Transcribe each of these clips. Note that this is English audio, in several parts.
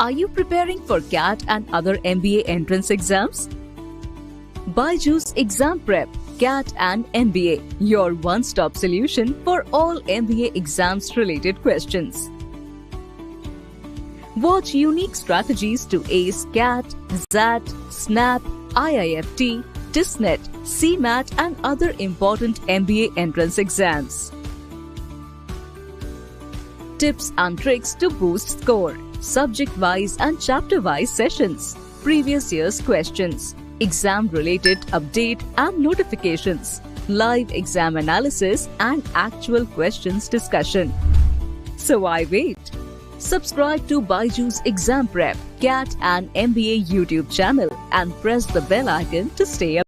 Are you preparing for CAT and other MBA entrance exams? BYJU'S Exam Prep, CAT and MBA, your one-stop solution for all MBA exams related questions. Watch unique strategies to ace CAT, XAT, SNAP, IIFT, TISNET, CMAT and other important MBA entrance exams. Tips and tricks to boost score, subject-wise and chapter-wise sessions, previous year's questions, exam-related update and notifications, live exam analysis and actual questions discussion. So why wait? Subscribe to BYJU'S Exam Prep, CAT and MBA YouTube channel and press the bell icon to stay up.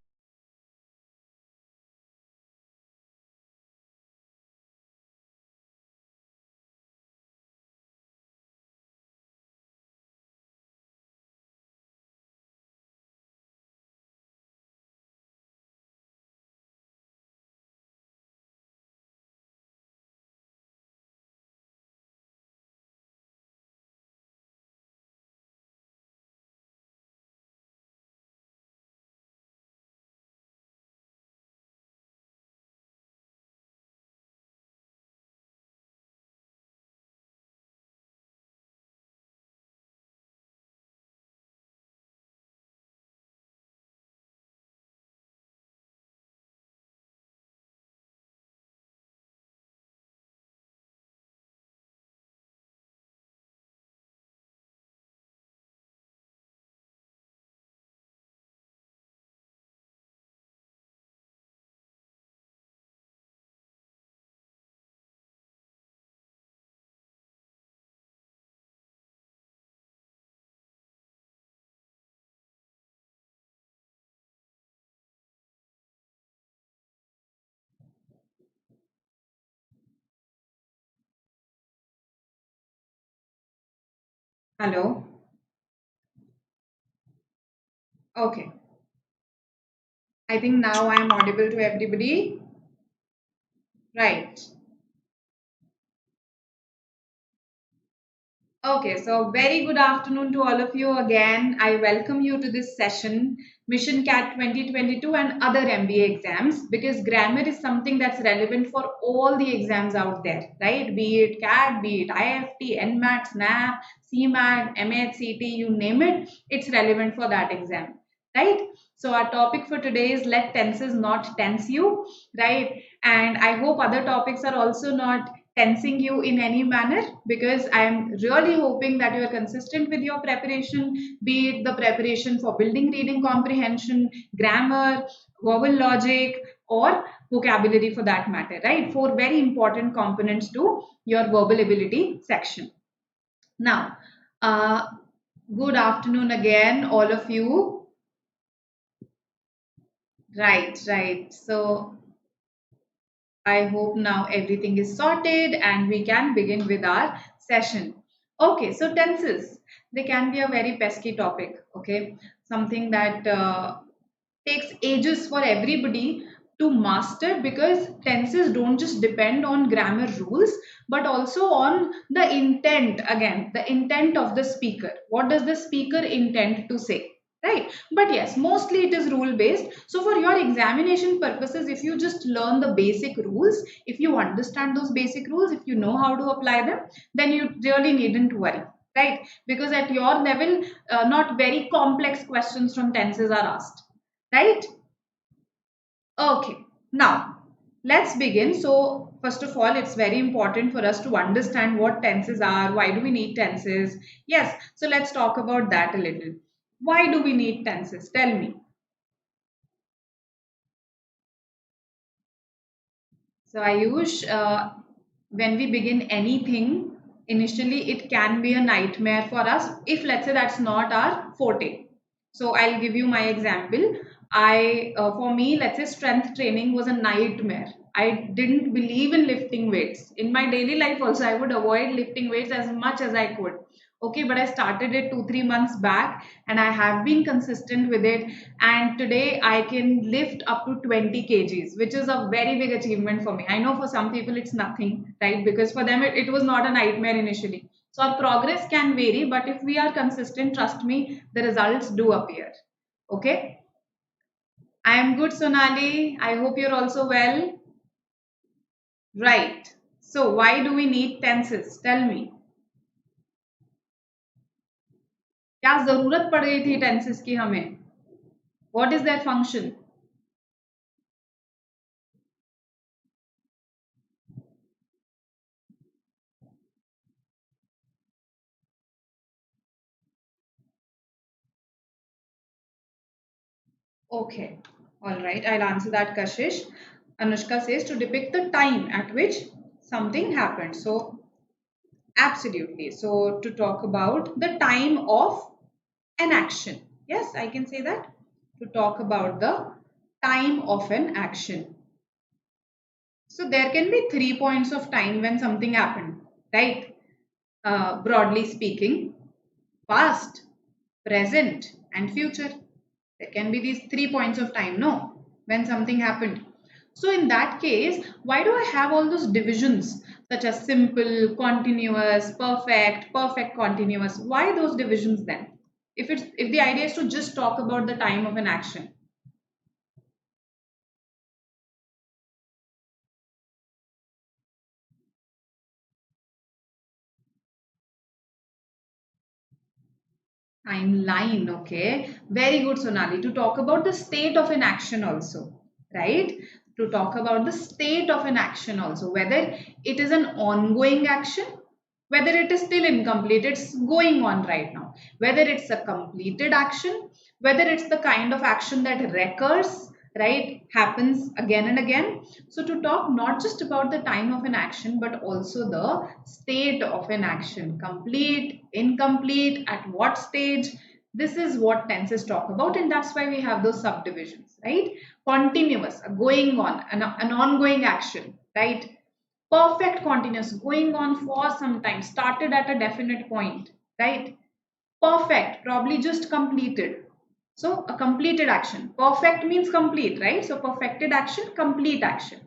Hello. Okay. I think now I am audible to everybody. Right. Okay. So very good afternoon to all of you again. I welcome you to this session, Mission CAT 2022 and other MBA exams, because grammar is something that's relevant for all the exams out there, right? Be it CAT, be it IFT, NMAT, SNAP, CMAT, MHCT, you name it, it's relevant for that exam, right? So our topic for today is let tenses not tense you, right? And I hope other topics are also not tensing you in any manner, because I am really hoping that you are consistent with your preparation, be it the preparation for building reading comprehension, grammar, verbal logic, or vocabulary for that matter, right? Four very important components to your verbal ability section. Now, uh, good afternoon again, all of you. Right. So I hope now everything is sorted and we can begin with our session. Okay, so tenses, they can be a very pesky topic, okay? Something that takes ages for everybody to master, because tenses don't just depend on grammar rules but also on the intent, again, the intent of the speaker. What does the speaker intend to say? Right, but yes, mostly it is rule based. So for your examination purposes, if you just learn the basic rules, if you understand those basic rules, if you know how to apply them, then you really needn't worry, right? Because at your level, not very complex questions from tenses are asked, right? Okay, now let's begin. So first of all, it's very important for us to understand what tenses are. Why do we need tenses? Yes, so let's talk about that a little. Why do we need tenses? Tell me. So Ayush, when we begin anything, initially it can be a nightmare for us if, let's say, that's not our forte. So I'll give you my example. For me, let's say strength training was a nightmare. I didn't believe in lifting weights. In my daily life also, I would avoid lifting weights as much as I could. Okay, but I started it 2-3 months back and I have been consistent with it. And today I can lift up to 20 kgs, which is a very big achievement for me. I know for some people it's nothing, right? Because for them it was not a nightmare initially. So our progress can vary, but if we are consistent, trust me, the results do appear. Okay. I am good, Sonali. I hope you're also well. Right. So why do we need tenses? Tell me. क्या जरूरत पड़ गई थी tenses की हमें? What is their function? Okay. All right. I'll answer that, Kashish. Anushka says to depict the time at which something happened. So absolutely. So to talk about the time of an action. Yes, I can say that. To talk about the time of an action. So there can be 3 points of time when something happened, right? Broadly speaking, past, present, and future. There can be these 3 points of time, no, when something happened. So in that case, why do I have all those divisions such as simple, continuous, perfect, perfect continuous? Why those divisions then? If the idea is to just talk about the time of an action. Timeline, okay. Very good, Sonali. To talk about the state of an action also, right? To talk about the state of an action also, whether it is an ongoing action, whether it is still incomplete, it's going on right now, whether it's a completed action, whether it's the kind of action that recurs, right, happens again and again. So to talk not just about the time of an action but also the state of an action, complete, incomplete, at what stage, this is what tenses talk about, and that's why we have those subdivisions, right? Continuous, going on, an ongoing action, right? Perfect continuous, going on for some time, started at a definite point, right? Perfect, probably just completed. So a completed action. Perfect means complete, right? So perfected action, complete action.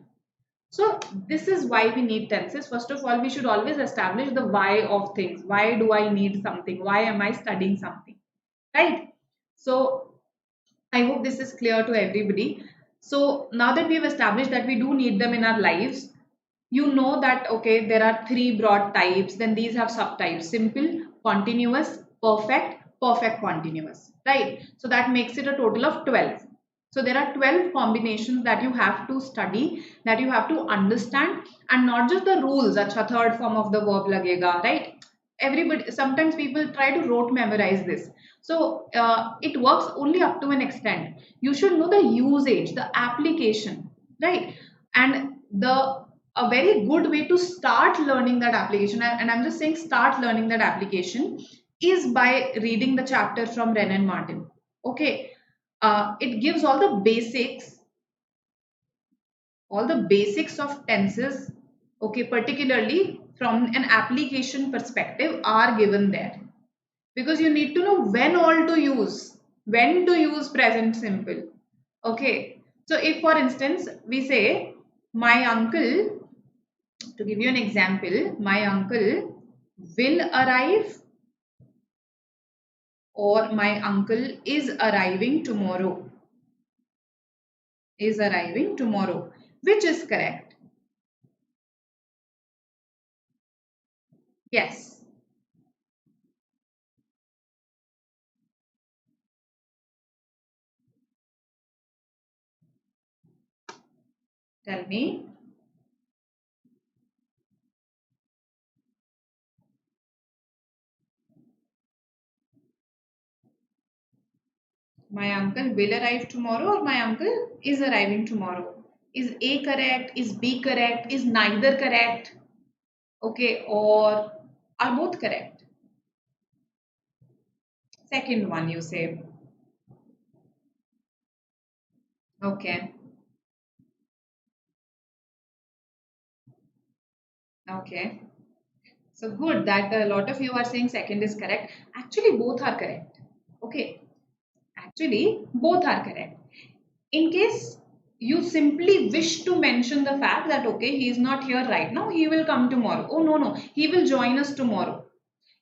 So this is why we need tenses. First of all, we should always establish the why of things. Why do I need something? Why am I studying something? Right? So I hope this is clear to everybody. So now that we've established that we do need them in our lives, you know that okay, there are three broad types, then these have subtypes: simple, continuous, perfect, perfect continuous, right? So that makes it a total of 12. So there are 12 combinations that you have to study, that you have to understand, and not just the rules, acha third form of the verb lagega, right? Everybody, sometimes people try to rote memorize this. So it works only up to an extent. You should know the usage, the application, right? And the a very good way to start learning that application, and I'm just saying start learning that application, is by reading the chapter from Ren and Martin. Okay, it gives all the basics of tenses. Okay, particularly from an application perspective, are given there, because you need to know when to use present simple. Okay, so if for instance we say my uncle, to give you an example, my uncle will arrive, or my uncle is arriving tomorrow. Is arriving tomorrow. Which is correct? Yes. Tell me. My uncle will arrive tomorrow, or my uncle is arriving tomorrow. Is A correct? Is B correct? Is neither correct? Okay, or are both correct? Second one you say. Okay. Okay. So good that a lot of you are saying second is correct. Actually, both are correct. Okay. Actually, both are correct. In case you simply wish to mention the fact that okay, he is not here right now, he will come tomorrow. Oh, no, no, he will join us tomorrow.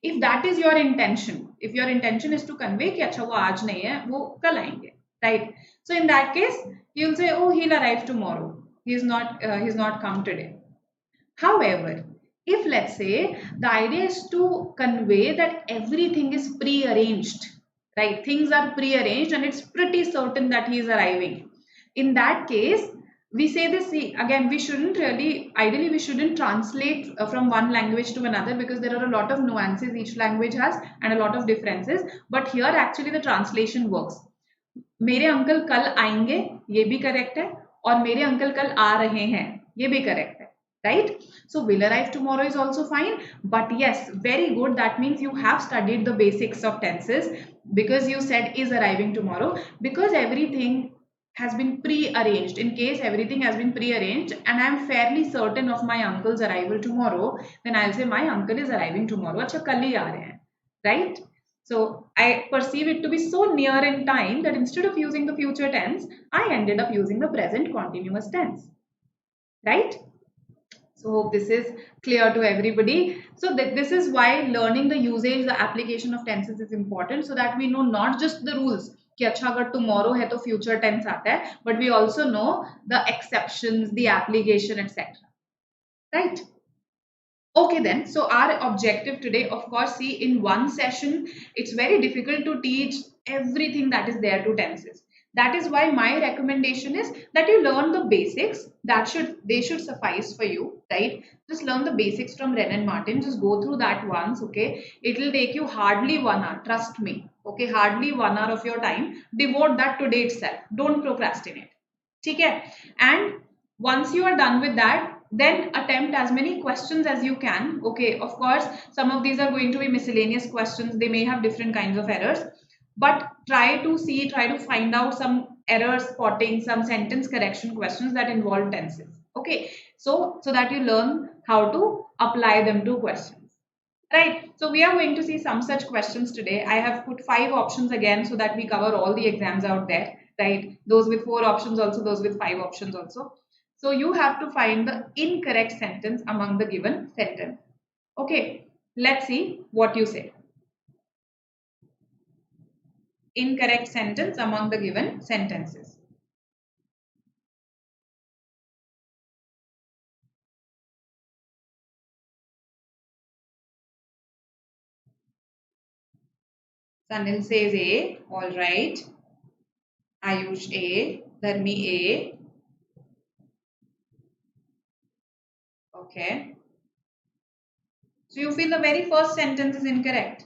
If that is your intention, if your intention is to convey कि अच्छा वो आज नहीं है, वो कल आएंगे, right? So in that case, you'll say, oh, he'll arrive tomorrow. He's not come today. However, if let's say the idea is to convey that everything is pre-arranged, right? Things are pre-arranged and it's pretty certain that he is arriving. In that case, we say this, see, again, we shouldn't really, ideally, we shouldn't translate from one language to another because there are a lot of nuances each language has and a lot of differences. But here, actually, the translation works. मेरे uncle कल आएंगे, ये भी correct है, और मेरे uncle कल आ रहे हैं, ये भी करेक्ट है, right? So will arrive tomorrow is also fine, but yes, very good. That means you have studied the basics of tenses because you said is arriving tomorrow, because everything has been pre-arranged. In case everything has been pre-arranged and I am fairly certain of my uncle's arrival tomorrow, then I'll say my uncle is arriving tomorrow. अच्छा कल ही आ रहे हैं, right? So I perceive it to be so near in time that instead of using the future tense, I ended up using the present continuous tense, right? So hope this is clear to everybody. So this is why learning the usage, the application of tenses is important, so that we know not just the rules कि अच्छा अगर tomorrow है तो future tense आता है, but we also know the exceptions, the application, etc. Right? Okay then, so our objective today, of course, see, in one session, it's very difficult to teach everything that is there to tenses. That is why my recommendation is that you learn the basics. They should suffice for you, right? Just learn the basics from Wren and Martin. Just go through that once, okay? It will take you hardly 1 hour, trust me, okay? Hardly 1 hour of your time. Devote that today itself. Don't procrastinate. Okay? And once you are done with that, then attempt as many questions as you can. Okay, of course, some of these are going to be miscellaneous questions. They may have different kinds of errors, but try to find out some error spotting, some sentence correction questions that involve tenses. Okay, so that you learn how to apply them to questions. Right, so we are going to see some such questions today. I have put 5 options again so that we cover all the exams out there, right? Those with 4 options also, those with 5 options also. So you have to find the incorrect sentence among the given sentence. Okay, let's see what you say. Incorrect sentence among the given sentences. Sanil says A, all right. Ayush A, Dharmi A. Okay. So you feel the very first sentence is incorrect.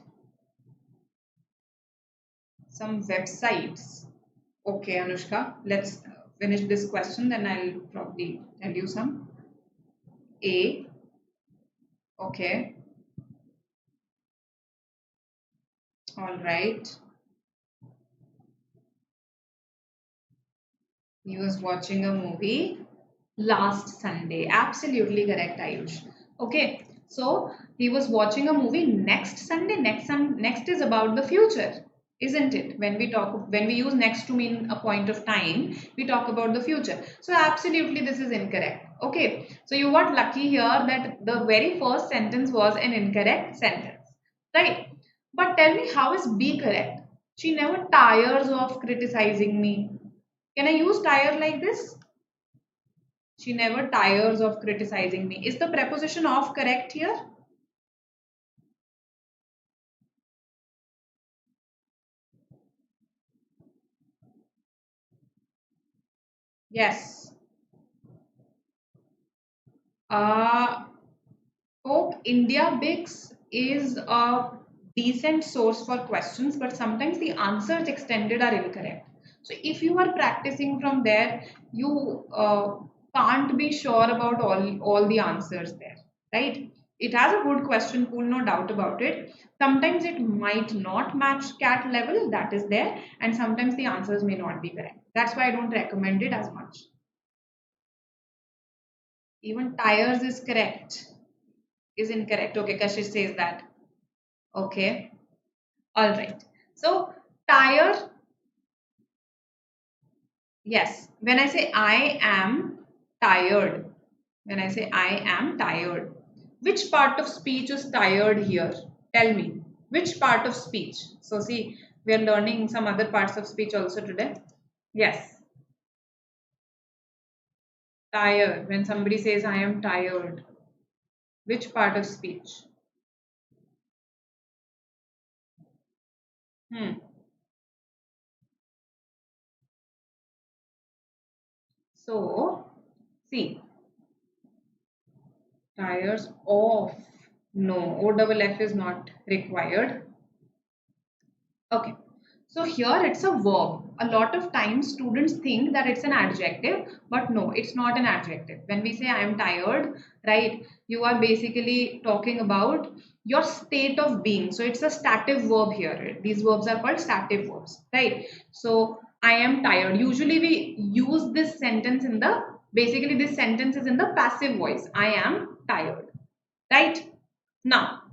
Some websites. Okay, Anushka, let's finish this question, then I'll probably tell you some. A. Okay. All right. He was watching a movie last Sunday. Absolutely correct, Ayush. Okay. So he was watching a movie next Sunday. Next is about the future, isn't it? When we use next to mean a point of time, we talk about the future. So absolutely this is incorrect. Okay. So you got lucky here that the very first sentence was an incorrect sentence. Right? But tell me, how is B correct? She never tires of criticizing me. Can I use tire like this? She never tires of criticizing me. Is the preposition of correct here? Yes. Hope India Bix is a decent source for questions, but sometimes the answers extended are incorrect. So if you are practicing from there, you can't be sure about all the answers there, right? It has a good question pool, no doubt about it. Sometimes it might not match CAT level, that is there, and sometimes the answers may not be correct. That's why I don't recommend it as much. Even tires is correct. Is incorrect. Okay, Kashish says that. Okay. All right. So tire. Yes. When I say I am tired. When I say I am tired. Which part of speech is tired here? Tell me, which part of speech? So see, we are learning some other parts of speech also today. Yes, tired. When somebody says, I am tired, which part of speech? Hmm. So, see, tires off. No, O double F is not required. Okay. So here it's a verb. A lot of times students think that it's an adjective, but no, it's not an adjective. When we say I am tired, right, you are basically talking about your state of being. So it's a stative verb here. These verbs are called stative verbs, right? So I am tired. Usually we use this sentence in the, basically this sentence is in the passive voice. I am tired, right? Now,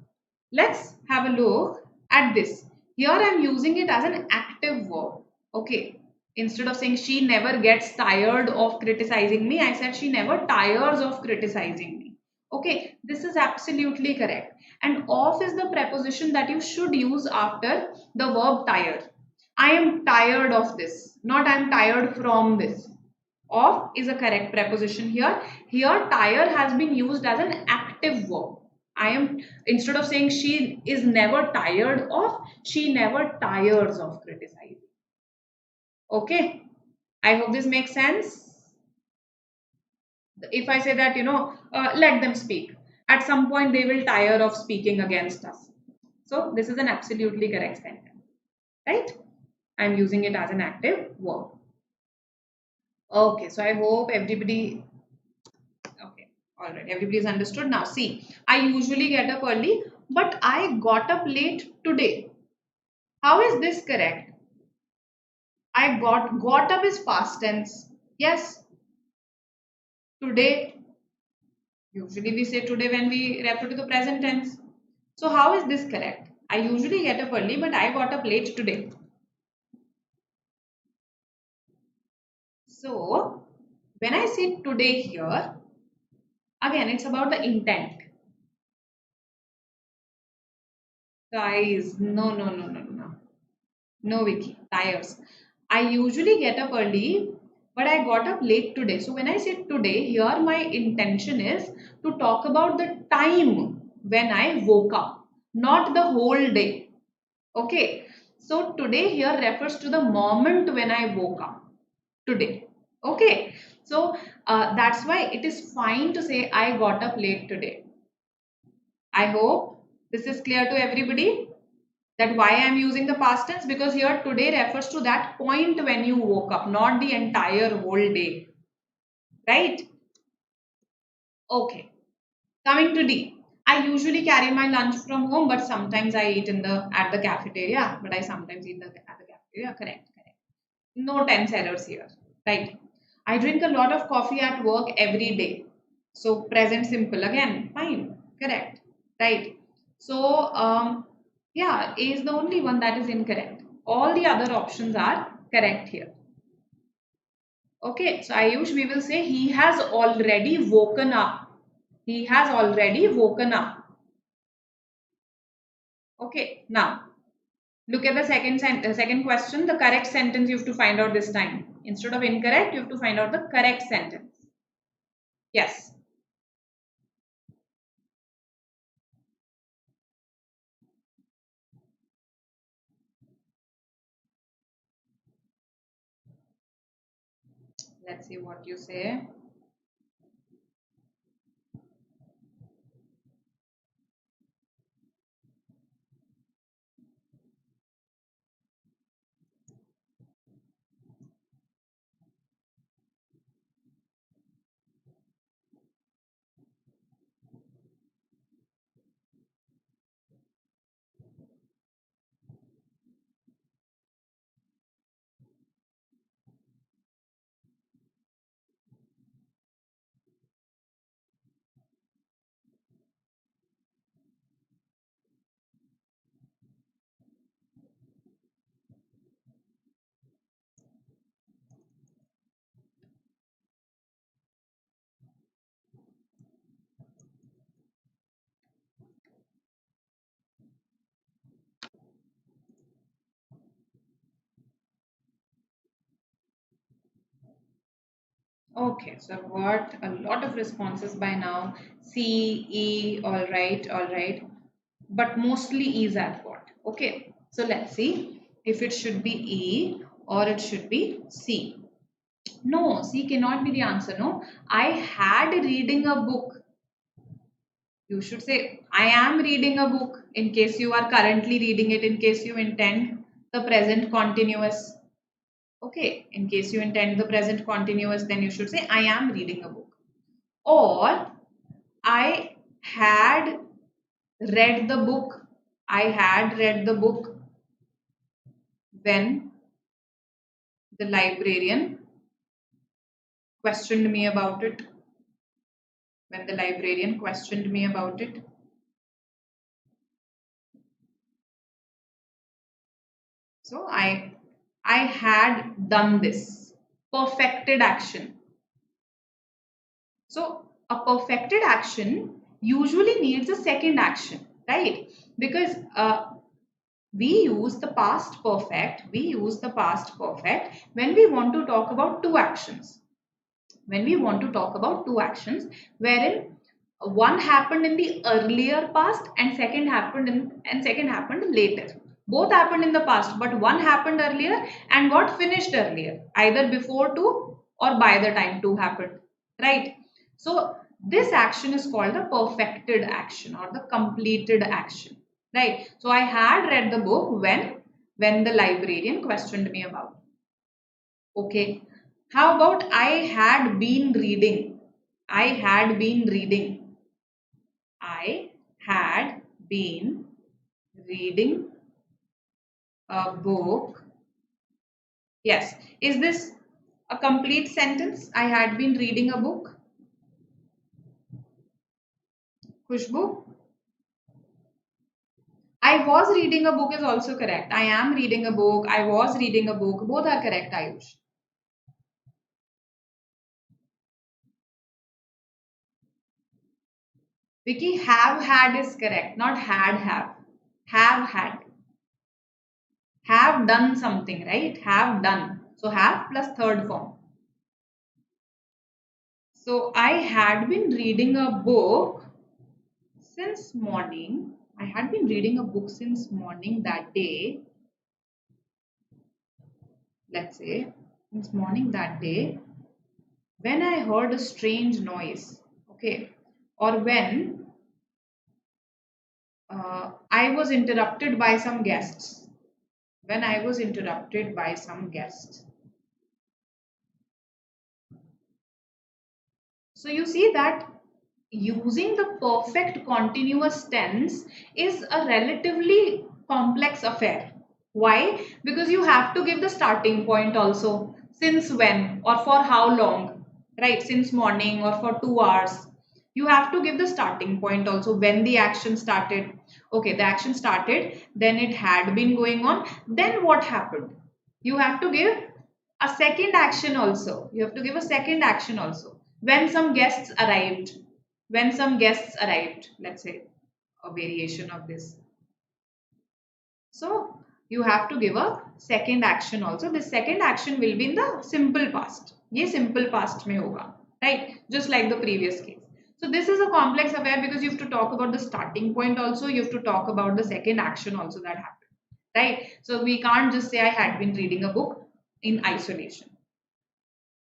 let's have a look at this. Here I'm using it as an active verb. Okay. Instead of saying she never gets tired of criticizing me, I said she never tires of criticizing me. Okay. This is absolutely correct. And of is the preposition that you should use after the verb tired. I am tired of this, not I am tired from this. Of is a correct preposition here. Here, tire has been used as an active verb. I am, instead of saying she is never tired of, she never tires of criticizing. Okay. I hope this makes sense. If I say that, let them speak. At some point, they will tire of speaking against us. So, this is an absolutely correct sentence. Right? I'm using it as an active verb. Okay. So, I hope everybody. Okay. All right. Everybody's understood. Now, see, I usually get up early, but I got up late today. How is this correct? I got up is past tense. Yes, today. Usually we say today when we refer to the present tense. So how is this correct? I usually get up early, but I got up late today. So when I say today here, again it's about the intent. Guys, no. No, Vicky, tires. I usually get up early, but I got up late today. So when I say today, here my intention is to talk about the time when I woke up, not the whole day. Okay. So today here refers to the moment when I woke up today. Okay. So that's why it is fine to say I got up late today. I hope this is clear to everybody. That why I am using the past tense, because here today refers to that point when you woke up, not the entire whole day, right? Okay. Coming to D. I usually carry my lunch from home, but sometimes I eat in the at the cafeteria. But I sometimes eat at the cafeteria. Correct. No tense errors here, right? I drink a lot of coffee at work every day. So present simple again, fine, correct, right? So yeah, A is the only one that is incorrect. All the other options are correct here. Okay, so Ayush, we will say he has already woken up. He has already woken up. Okay, now look at the second question. The correct sentence you have to find out this time. Instead of incorrect, you have to find out the correct sentence. Yes. Let's see what you say. Okay, so I've got a lot of responses by now. C, E, all right, all right. But mostly E's I've got. Okay, so let's see if it should be E or it should be C. No, C cannot be the answer. No, I had reading a book. You should say, I am reading a book in case you are currently reading it, in case you intend the present continuous. Okay, in case you intend the present continuous, then you should say, I am reading a book. Or, I had read the book. I had read the book when the librarian questioned me about it. When the librarian questioned me about it. So I had done this. Perfected action. So a perfected action usually needs a second action, right? Because we use the past perfect. We use the past perfect when we want to talk about two actions. When we want to talk about two actions, wherein one happened in the earlier past and second happened later. Both happened in the past, but one happened earlier and got finished earlier, either before two or by the time two happened, right? So this action is called the perfected action or the completed action, right? So I had read the book when the librarian questioned me about it. Okay. How about I had been reading? I had been reading. I had been reading a book. Yes. Is this a complete sentence? I had been reading a book. Khushbu? I was reading a book is also correct. I am reading a book. I was reading a book. Both are correct, Ayush. Vicky, have had is correct, not had have. Have had. Have done something, right? Have done. So have plus third form. So I had been reading a book since morning. I had been reading a book since morning that day. Let's say since morning that day when I heard a strange noise. Okay. Or when I was interrupted by some guests. When I was interrupted by some guests. So you see that using the perfect continuous tense is a relatively complex affair. Why? Because you have to give the starting point also. Since when or for how long, right? Since morning or for 2 hours. You have to give the starting point also when the action started. Okay, the action started, then it had been going on. Then what happened? You have to give a second action also. You have to give a second action also. When some guests arrived, let's say a variation of this. So you have to give a second action also. This second action will be in the simple past. ये simple past में होगा, right? Just like the previous case. So this is a complex affair because you have to talk about the starting point also. You have to talk about the second action also that happened, right? So we can't just say I had been reading a book in isolation.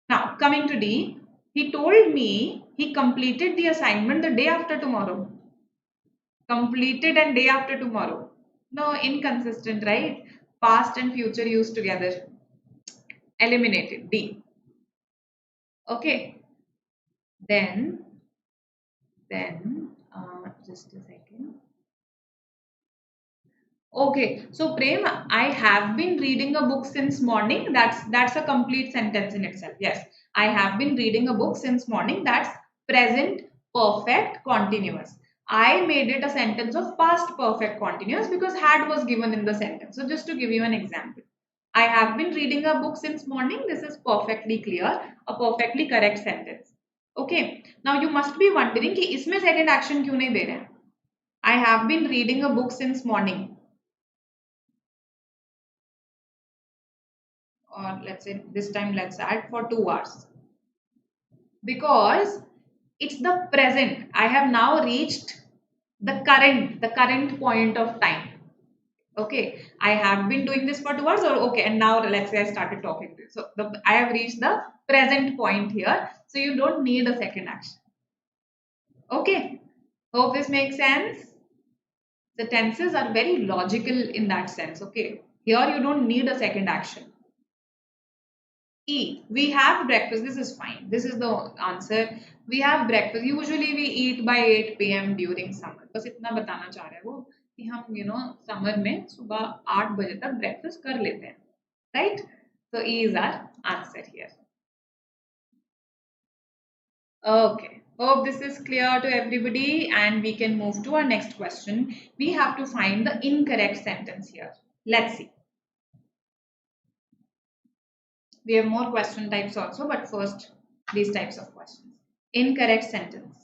Now coming to D, he told me he completed the assignment the day after tomorrow. Completed and day after tomorrow. No, inconsistent, right? Past and future used together. Eliminated. D. Okay. Then, just a second. Okay, so Prem, I have been reading a book since morning. That's a complete sentence in itself. Yes, I have been reading a book since morning. That's present perfect continuous. I made it a sentence of past perfect continuous because had was given in the sentence. So just to give you an example, I have been reading a book since morning. This is perfectly clear, a perfectly correct sentence. Okay, now you must be wondering कि इसमें second action क्यों नहीं दे रहे हैं? I have been reading a book since morning. Or let's say this time let's add for 2 hours. because it's the present. I have now reached the current point of time. Okay, I have been doing this for 2 hours, or okay, and now let's say I started talking to you. So I have reached the present point here. So you don't need a second action. Okay, hope this makes sense. The tenses are very logical in that sense. Okay, here you don't need a second action. Eat. We have breakfast. This is fine. This is the answer. We have breakfast. Usually we eat by 8 p.m. during summer. बस इतना बताना चाह रहा है वो कि हम summer में सुबह 8 बजे तक breakfast कर लेते हैं. Right? So E is our answer here. Okay. Hope this is clear to everybody and we can move to our next question. We have to find the incorrect sentence here. Let's see. We have more question types also, but first these types of questions. Incorrect sentence.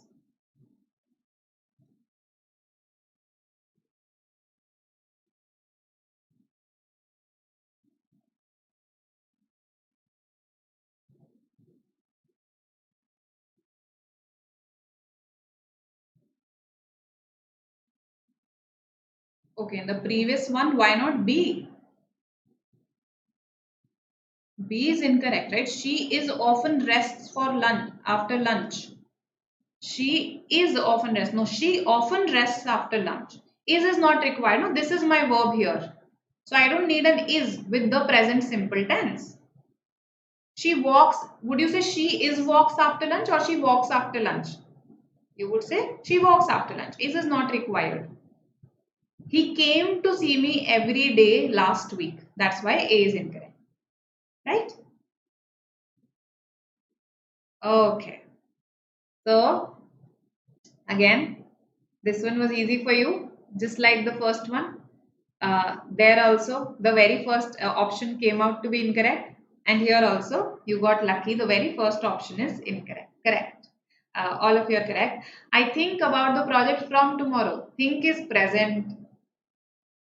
Okay, in the previous one, why not B? B is incorrect, right? She is often rests for lunch after lunch. She is often rests. No, she often rests after lunch. Is not required. No, this is my verb here. So I don't need an is with the present simple tense. She walks. Would you say she is walks after lunch or she walks after lunch? You would say she walks after lunch. Is not required. He came to see me every day last week. That's why A is incorrect. Right? Okay. So, again, this one was easy for you, just like the first one. There also, the very first option came out to be incorrect. And here also, you got lucky. The very first option is incorrect. Correct. All of you are correct. I think about the project from tomorrow. Think is present.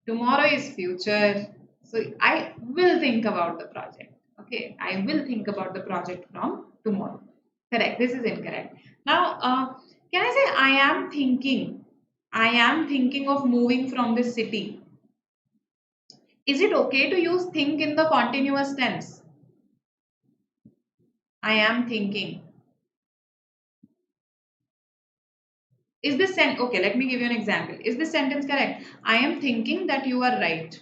Tomorrow is future. So I will think about the project. Okay, I will think about the project from tomorrow. Correct. This is incorrect. Now, can I say I am thinking? I am thinking of moving from this city. Is it okay to use think in the continuous tense? I am thinking. Is this okay? Let me give you an example. Is this sentence correct? I am thinking that you are right.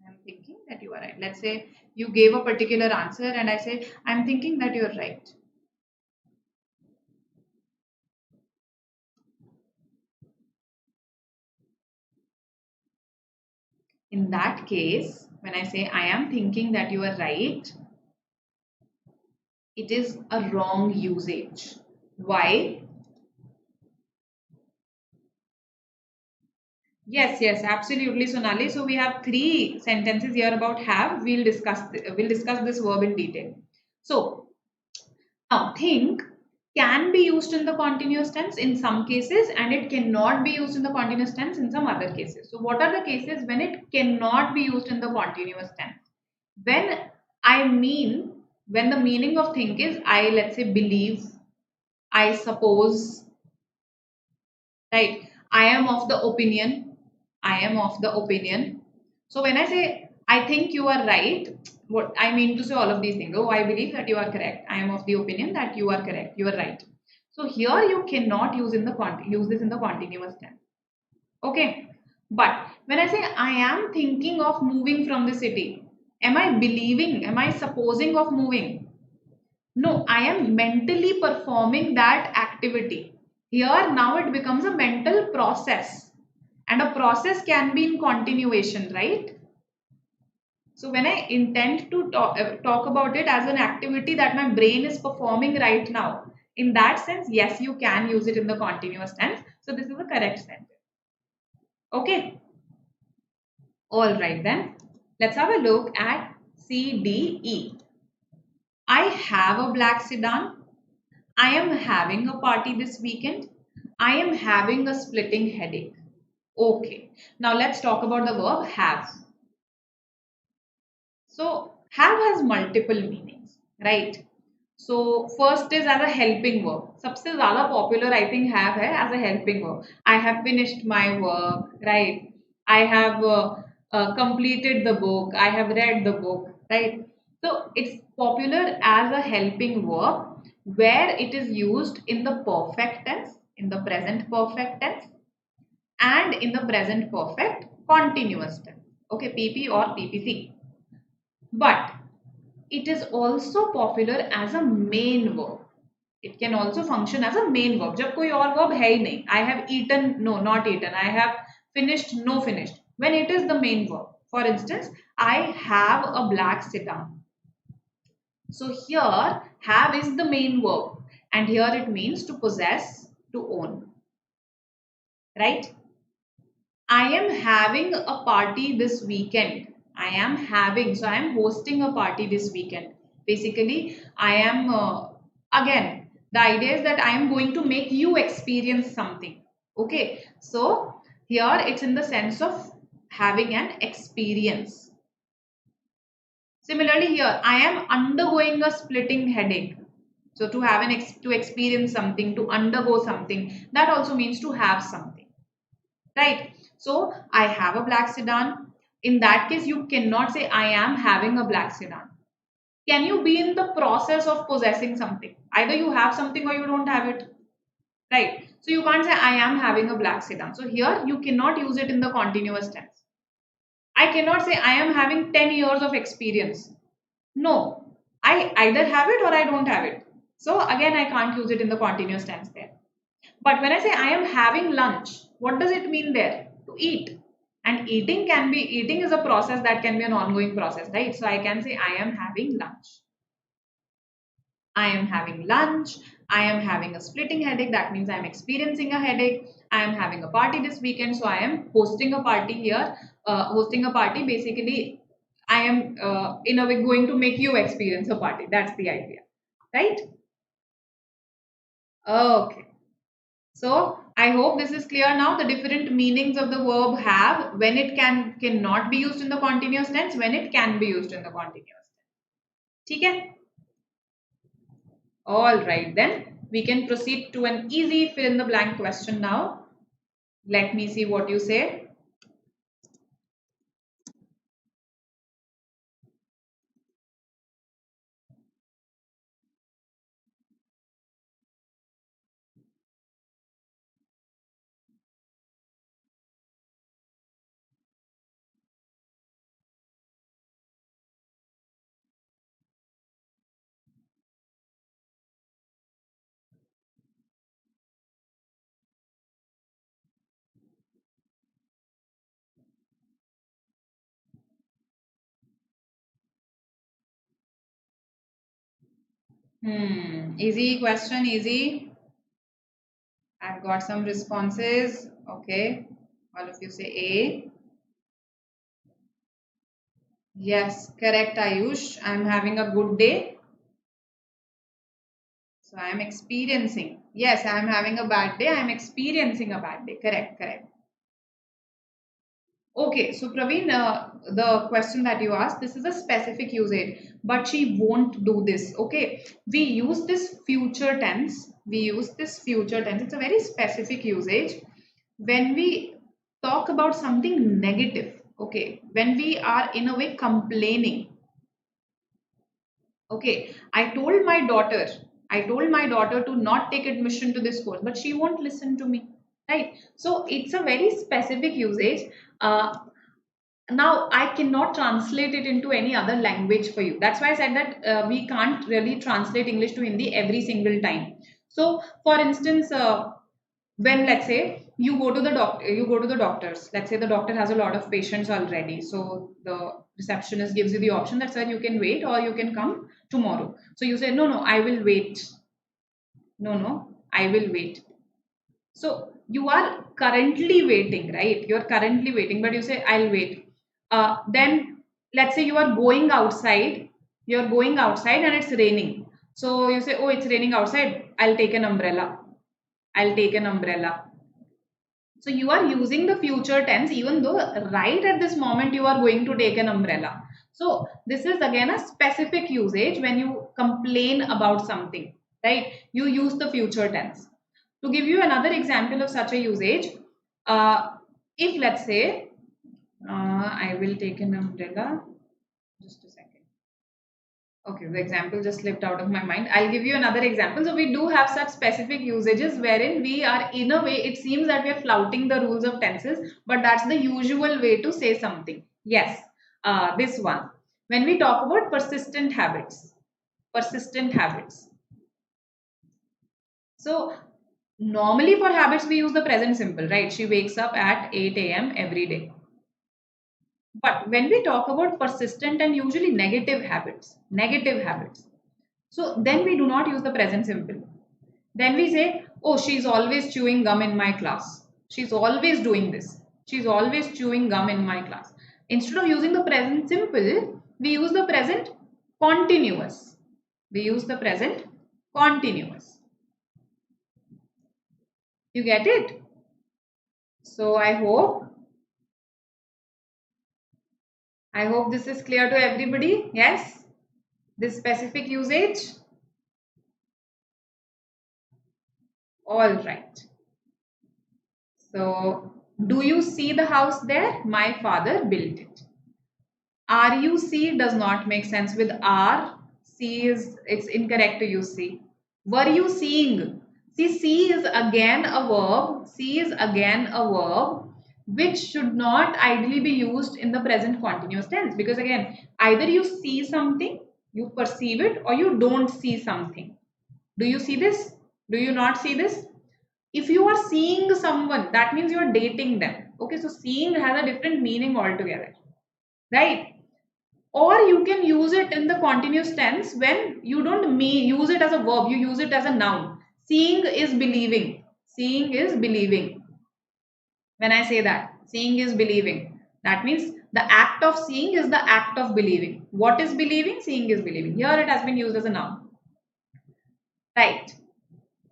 I am thinking that you are right. Let's say you gave a particular answer and I say, I am thinking that you are right. In that case, when I say I am thinking that you are right, it is a wrong usage. Why? Yes, absolutely, Sonali. So we have 3 sentences here about have. We'll discuss this verb in detail. So now think can be used in the continuous tense in some cases and it cannot be used in the continuous tense in some other cases. So what are the cases when it cannot be used in the continuous tense? When when the meaning of think is I, let's say, believe, I suppose, right? I am of the opinion. I am of the opinion. So when I say I think you are right, what I mean to say all of these things. Oh, I believe that you are correct. I am of the opinion that you are correct. You are right. So here you cannot use use this in the continuous tense. Okay. But when I say I am thinking of moving from the city, am I believing? Am I supposing of moving? No, I am mentally performing that activity. Here now it becomes a mental process. And a process can be in continuation, right? So when I intend to talk about it as an activity that my brain is performing right now, in that sense, yes, you can use it in the continuous tense. So this is the correct sentence. Okay. All right then. Let's have a look at C, D, E. I have a black sedan. I am having a party this weekend. I am having a splitting headache. Okay. Now let's talk about the verb have. So have has multiple meanings, right? So first is as a helping verb. सबसे ज़्यादा popular I think have है as a helping verb. I have finished my work, right? I have completed the book. I have read the book, right? So it's popular as a helping verb where it is used in the perfect tense, in the present perfect tense, and in the present perfect continuous tense. Okay, PP or PPC. But it is also popular as a main verb. It can also function as a main verb. जब कोई और verb है ही नहीं. I have eaten, no, not eaten. I have finished, no, finished. When it is the main verb. For instance, I have a black sedan. So here, have is the main verb. And here it means to possess, to own. Right? I am having a party this weekend. I am having, so I am hosting a party this weekend. Basically, I am, again, the idea is that I am going to make you experience something. Okay, so here it's in the sense of having an experience. Similarly, here I am undergoing a splitting headache. So to have to experience something, to undergo something, that also means to have something. Right? So I have a black sedan. In that case, you cannot say I am having a black sedan. Can you be in the process of possessing something? Either you have something or you don't have it. Right? So you can't say I am having a black sedan. So here you cannot use it in the continuous tense. I cannot say I am having 10 years of experience. No, I either have it or I don't have it. So again, I can't use it in the continuous tense there. But when I say I am having lunch, what does it mean there? To eat. And eating is a process that can be an ongoing process, right? So I can say I am having lunch. I am having lunch. I am having a splitting headache. That means I am experiencing a headache. I am having a party this weekend. So I am hosting a party here. Hosting a party, basically, I am in a way going to make you experience a party. That's the idea, right? Okay. So I hope this is clear now. The different meanings of the verb have, when it cannot be used in the continuous tense, when it can be used in the continuous tense. ठीक है? All right, then we can proceed to an easy fill in the blank question now. Let me see what you say. Easy question, easy. I've got some responses. Okay, all of you say A. Yes, correct, Ayush. I'm having a good day. So I am experiencing. Yes, I am having a bad day. I am experiencing a bad day. Correct, correct. Okay, so Praveen, the question that you asked, this is a specific usage, but she won't do this. Okay, we use this future tense. We use this future tense. It's a very specific usage when we talk about something negative. Okay, when we are in a way complaining. Okay, I told my daughter to not take admission to this course, but she won't listen to me. Right? So it's a very specific usage. Now I cannot translate it into any other language for you. That's why I said that we can't really translate English to Hindi every single time. So, for instance, when let's say you go to the doctor, you go to the doctors. Let's say the doctor has a lot of patients already, so the receptionist gives you the option that, sir, you can wait or you can come tomorrow. So you say, no, no, I will wait. No, no, I will wait. So you are currently waiting, right? You're currently waiting, but you say, I'll wait. Then let's say you are going outside, you're going outside and it's raining. So you say, oh, it's raining outside. I'll take an umbrella. I'll take an umbrella. So you are using the future tense even though right at this moment you are going to take an umbrella. So this is again a specific usage when you complain about something, right? You use the future tense. To give you another example of such a usage, uh, if let's say, I will take an umbrella, just a second. Okay, the example just slipped out of my mind. I'll give you another example. So we do have such specific usages wherein we are, in a way, it seems that we are flouting the rules of tenses, but that's the usual way to say something. Yes, this one. When we talk about persistent habits. So normally for habits we use the present simple, right? She wakes up at 8 a.m. every day. But when we talk about persistent and usually negative habits, so then we do not use the present simple. Then we say, oh, she's always chewing gum in my class. She's always doing this. She's always chewing gum in my class. Instead of using the present simple, we use the present continuous. We use the present continuous. You get it? So I hope this is clear to everybody. Yes? This specific usage? All right. So, do you see the house there? My father built it. RUC does not make sense with R. C is, it's incorrect to use C. Were you seeing? See, C is again a verb. C is again a verb which should not ideally be used in the present continuous tense, because again, either you see something, you perceive it, or you don't see something. Do you see this? Do you not see this? If you are seeing someone, that means you are dating them. Okay, so seeing has a different meaning altogether, right? Or you can use it in the continuous tense when you don't use it as a verb, you use it as a noun. Seeing is believing. Seeing is believing. When I say that, seeing is believing, that means the act of seeing is the act of believing. What is believing? Seeing is believing. Here it has been used as a noun. Right.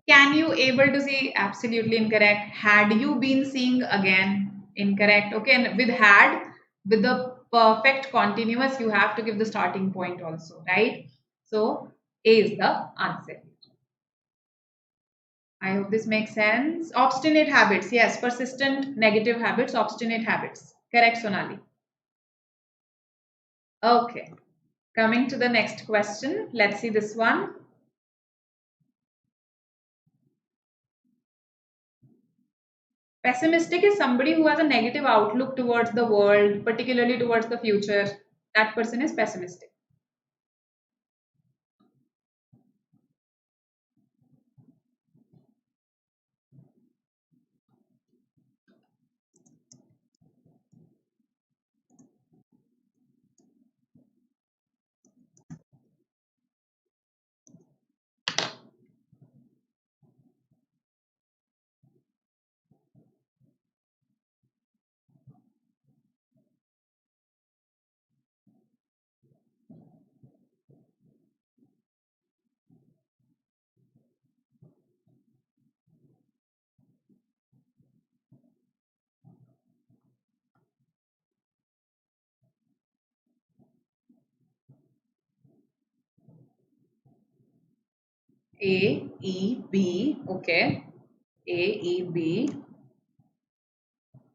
Can you able to see? Absolutely incorrect. Had you been seeing? Again incorrect. Okay, and with the perfect continuous, you have to give the starting point also, right? So A is the answer. I hope this makes sense. Obstinate habits. Yes, persistent negative habits, obstinate habits. Correct, Sonali. Okay. Coming to the next question. Let's see this one. Pessimistic is somebody who has a negative outlook towards the world, particularly towards the future. That person is pessimistic. A, E, B. Okay. A, E, B.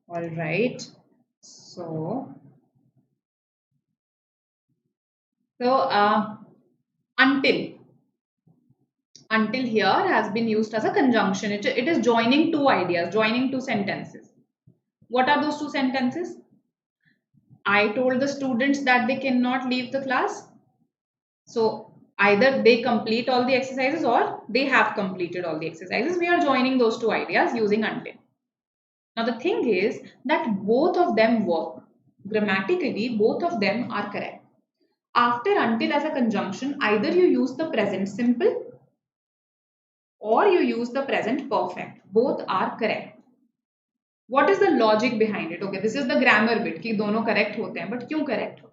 All right. So, so until. Until here has been used as a conjunction. It is joining two ideas, joining two sentences. What are those two sentences? I told the students that they cannot leave the class. So either they complete all the exercises or they have completed all the exercises. We are joining those two ideas using until. Now the thing is that both of them work. Grammatically, both of them are correct. After until as a conjunction, either you use the present simple or you use the present perfect. Both are correct. What is the logic behind it? Okay, this is the grammar bit कि दोनों correct होते हैं, but क्यों correct होते हैं?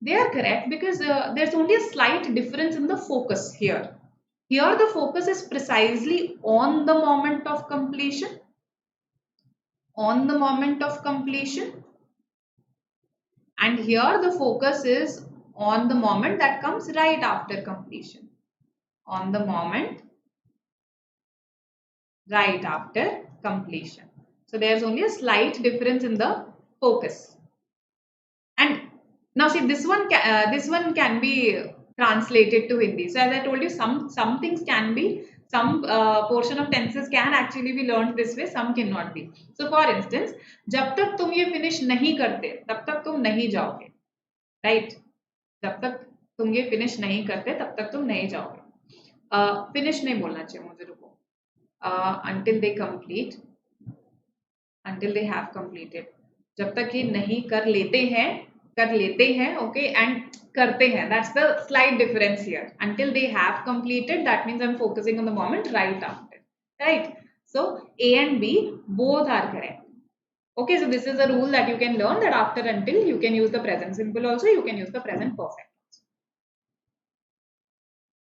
They are correct because there's only a slight difference in the focus here. Here the focus is precisely on the moment of completion. On the moment of completion. And here the focus is on the moment that comes right after completion. On the moment right after completion. So there's only a slight difference in the focus. And now see this one can be translated to Hindi. So as I told you, some things can be, some portion of tenses can actually be learned this way, some cannot be. So for instance, जब तक तुम ये finish नहीं करते तब तक तुम नहीं जाओगे, right? जब तक तुम ये finish नहीं करते तब तक तुम नहीं जाओगे. Finish नहीं बोलना चाहिए मुझे, रुको. Until they complete, until they have completed. जब तक ये नहीं कर लेते हैं, okay, and करते हैं. That's the slight difference here. Until they have completed, that means I'm focusing on the moment right after, right? So A and B both are correct. Okay, so this is a rule that you can learn, that after until you can use the present simple also, you can use the present perfect.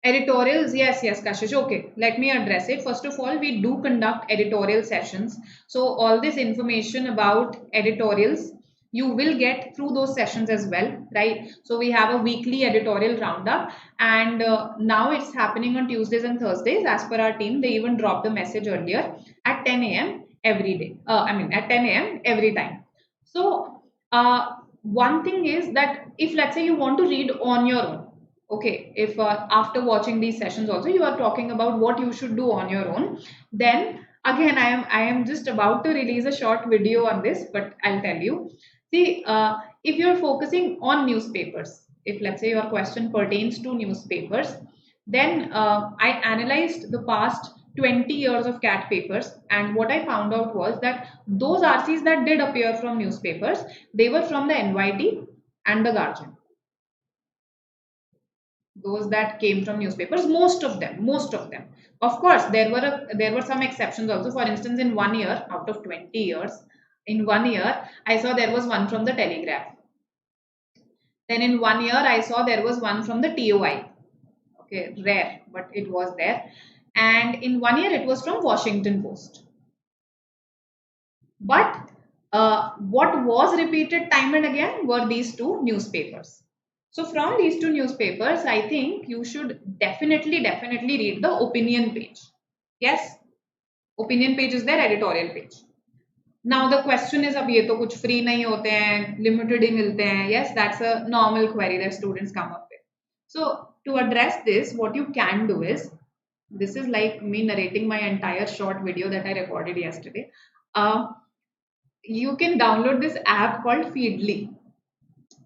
Editorials, yes, Kashish. Okay, let me address it. First of all, we do conduct editorial sessions. So all this information about editorials, you will get through those sessions as well, right? So we have a weekly editorial roundup, and now it's happening on Tuesdays and Thursdays. As per our team, they even dropped the message earlier at 10 a.m. every day. At 10 a.m. every time. So one thing is that if, let's say, you want to read on your own, okay, if after watching these sessions also you are talking about what you should do on your own, then again I am just about to release a short video on this, but I'll tell you. See, if you're focusing on newspapers, if let's say your question pertains to newspapers, then I analyzed the past 20 years of CAT papers, and what I found out was that those RCs that did appear from newspapers, they were from the NYT and the Guardian. Those that came from newspapers, most of them. Of course, there were some exceptions also. For instance, in 1 year out of 20 years, in 1 year I saw there was one from the Telegraph. Then in 1 year I saw there was one from the TOI. Okay, rare, but it was there. And in 1 year it was from Washington Post. But what was repeated time and again were these two newspapers. So from these two newspapers, I think you should definitely read the opinion page. Yes, opinion page is their editorial page. Now the question is, अब ये तो कुछ free नहीं होते हैं, limited ही मिलते हैं. Yes, that's a normal query that students come up with. So to address this, what you can do is, this is like me narrating my entire short video that I recorded yesterday. You can download this app called Feedly.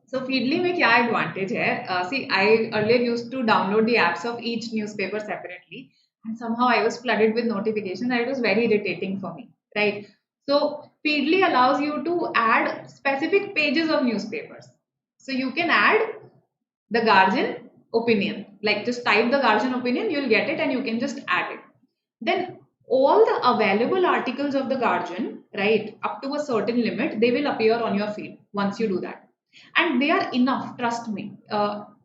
So Feedly में क्या advantage है? See, I earlier used to download the apps of each newspaper separately, and somehow I was flooded with notifications, and it was very irritating for me, right? So Feedly allows you to add specific pages of newspapers. So you can add the Guardian opinion, like just type the Guardian opinion, you'll get it, and you can just add it. Then all the available articles of the Guardian, right, up to a certain limit, they will appear on your feed once you do that. And they are enough, trust me.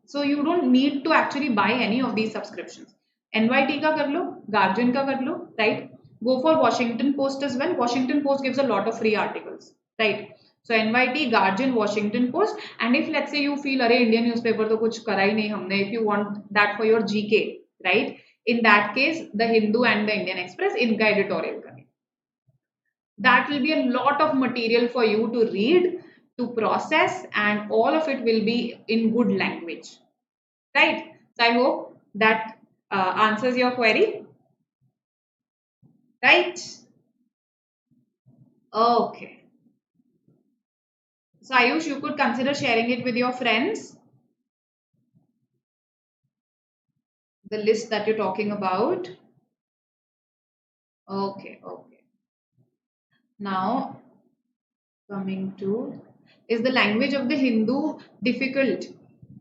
So you don't need to actually buy any of these subscriptions. NYT ka kar lo, Guardian ka kar lo, right? Go for Washington Post as well. Washington Post gives a lot of free articles, right? So NYT, Guardian, Washington Post, and if let's say you feel, अरे Indian newspaper तो कुछ करा ही नहीं हमने, if you want that for your GK, right? In that case, the Hindu and the Indian Express, इनका editorial करें. That will be a lot of material for you to read, to process, and all of it will be in good language, right? So I hope that answers your query, right? Okay. So Ayush, you could consider sharing it with your friends, the list that you're talking about. Okay. Now coming to, is the language of the Hindu difficult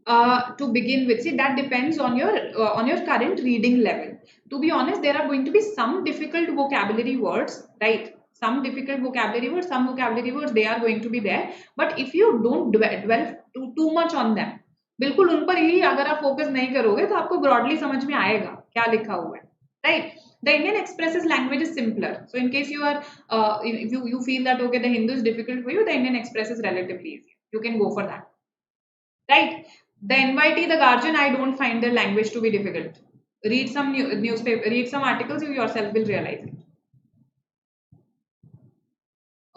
to begin with? See, that depends on your current reading level. To be honest, there are going to be some difficult vocabulary words, right? Some difficult vocabulary words, some vocabulary words, they are going to be there. But if you don't dwell too much on them, बिल्कुल उन पर ही अगर आप focus नहीं करोगे तो आपको broadly समझ में आएगा क्या लिखा हुआ है, right? The Indian Express's language is simpler. So in case you are, if you feel that okay, the Hindu is difficult for you, the Indian Express is relatively easy. You can go for that, right? The NYT, the Guardian, I don't find the language to be difficult. Read some newspaper, read some articles, you yourself will realize it.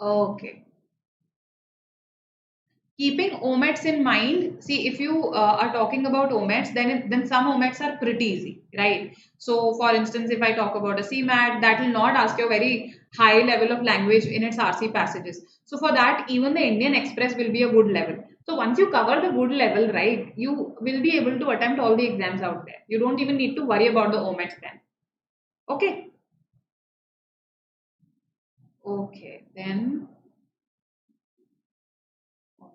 Okay. Keeping omits in mind, see if you are talking about omits, then some omits are pretty easy, right? So for instance, if I talk about a CMAT, that will not ask you a very high level of language in its RC passages. So for that, even the Indian Express will be a good level. So once you cover the good level, right, you will be able to attempt all the exams out there. You don't even need to worry about the omits then. Okay. Okay, then all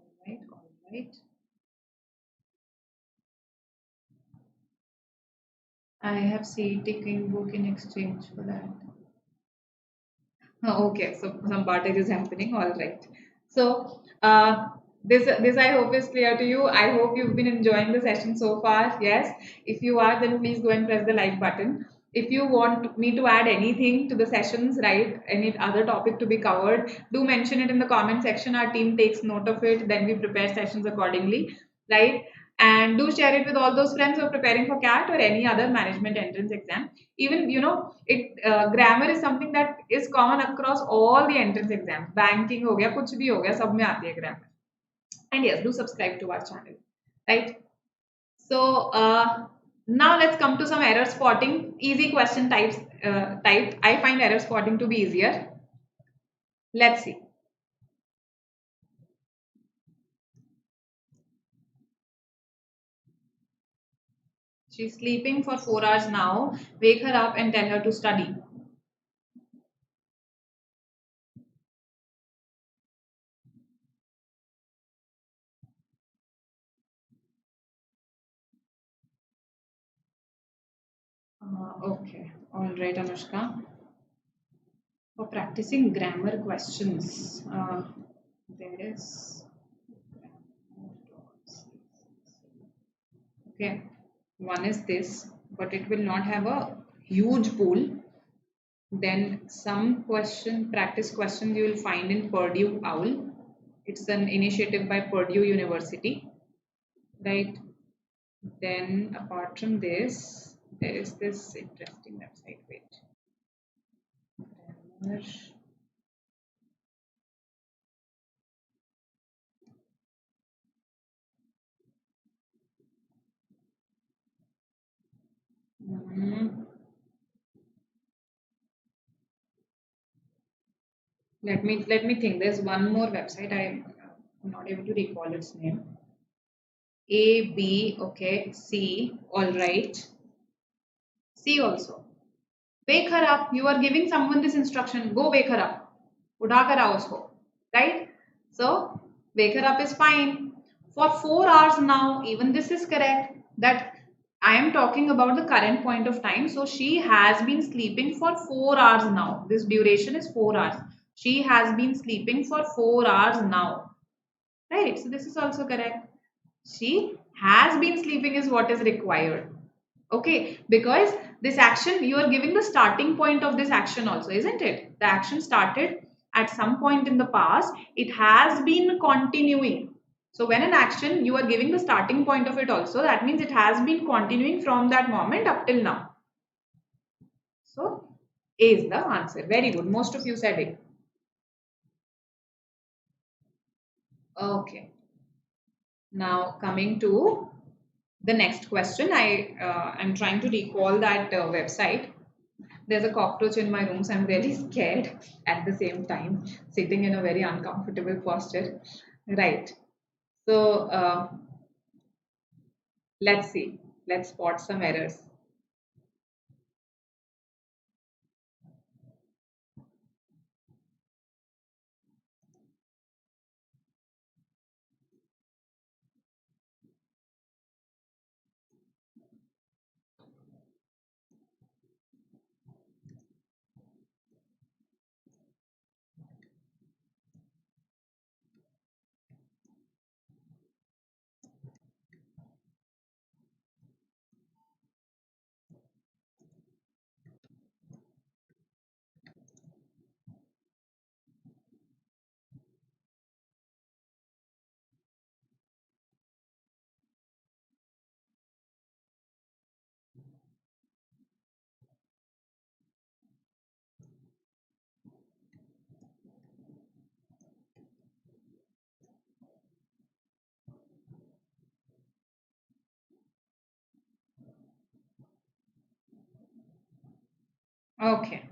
right. I have CET King book in exchange for that. Okay, so some partage is happening. All right. So this I hope is clear to you. I hope you've been enjoying the session so far. Yes. If you are, then please go and press the like button. If you want me to add anything to the sessions, right, any other topic to be covered, do mention it in the comment section. Our team takes note of it. Then we prepare sessions accordingly, right? And do share it with all those friends who are preparing for CAT or any other management entrance exam. Even it grammar is something that is common across all the entrance exams. Banking हो गया, कुछ भी हो गया, सब में आती है grammar. And yes, do subscribe to our channel, right? So now let's come to some error spotting. Easy question types. Type. I find error spotting to be easier. Let's see. She's sleeping for 4 hours now. Wake her up and tell her to study. Okay. All right, Anushka. For practicing grammar questions, there is. Okay, one is this, but it will not have a huge pool. Then some practice questions you will find in Purdue OWL. It's an initiative by Purdue University, right? Then apart from this, there is this interesting website. Wait, grammar. Hmm. Let me think. There's one more website. I'm not able to recall its name. A, B, okay, C, all right. C also. Wake her up. You are giving someone this instruction. Go wake her up. उठा कर आओ उसको. Right? So, wake her up is fine. For 4 hours now, even this is correct. That I am talking about the current point of time. So, she has been sleeping for 4 hours now. This duration is 4 hours. She has been sleeping for 4 hours now. Right? So, this is also correct. She has been sleeping is what is required. Okay, because this action, you are giving the starting point of this action also, isn't it? The action started at some point in the past. It has been continuing. So when an action, you are giving the starting point of it also. That means it has been continuing from that moment up till now. So A is the answer. Very good. Most of you said it. Okay. Now coming to the next question. I'm trying to recall that website. There's a cockroach in my room, so I'm really scared at the same time, sitting in a very uncomfortable posture. Right. So let's see. Let's spot some errors. Okay.